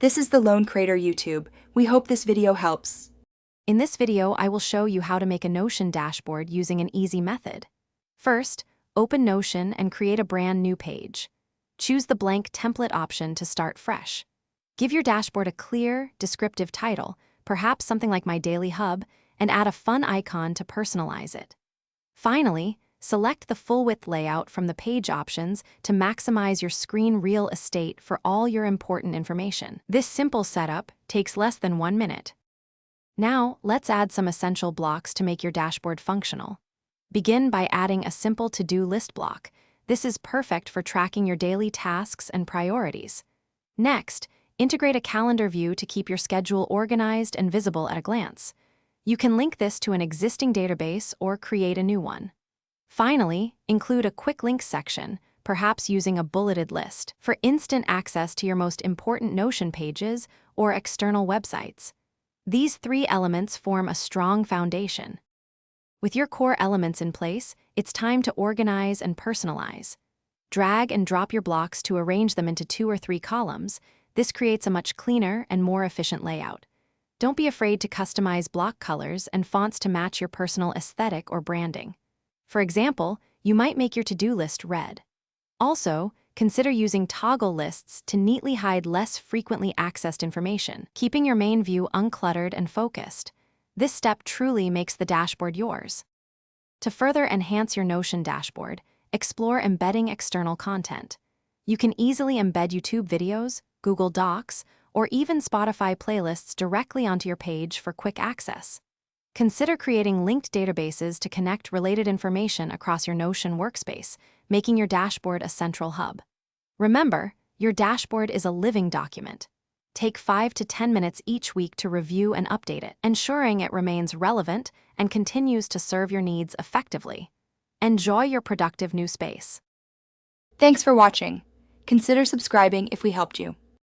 This is the Lone Creator YouTube. We hope this video helps. In this video, I will show you how to make a Notion dashboard using an easy method. First, open Notion and create a brand new page. Choose the blank template option to start fresh. Give your dashboard a clear, descriptive title, perhaps something like My Daily Hub, and add a fun icon to personalize it. Finally, select the full-width layout from the page options to maximize your screen real estate for all your important information. This simple setup takes less than 1 minute. Now, let's add some essential blocks to make your dashboard functional. Begin by adding a simple to-do list block. This is perfect for tracking your daily tasks and priorities. Next, integrate a calendar view to keep your schedule organized and visible at a glance. You can link this to an existing database or create a new one. Finally, include a quick links section, perhaps using a bulleted list, for instant access to your most important Notion pages or external websites. These 3 elements form a strong foundation. With your core elements in place, it's time to organize and personalize. Drag and drop your blocks to arrange them into 2 or 3 columns. This creates a much cleaner and more efficient layout. Don't be afraid to customize block colors and fonts to match your personal aesthetic or branding. For example, you might make your to-do list red. Also, consider using toggle lists to neatly hide less frequently accessed information, keeping your main view uncluttered and focused. This step truly makes the dashboard yours. To further enhance your Notion dashboard, explore embedding external content. You can easily embed YouTube videos, Google Docs, or even Spotify playlists directly onto your page for quick access. Consider creating linked databases to connect related information across your Notion workspace, making your dashboard a central hub. Remember, your dashboard is a living document. Take 5 to 10 minutes each week to review and update it, ensuring it remains relevant and continues to serve your needs effectively. Enjoy your productive new space. Thanks for watching. Consider subscribing if we helped you.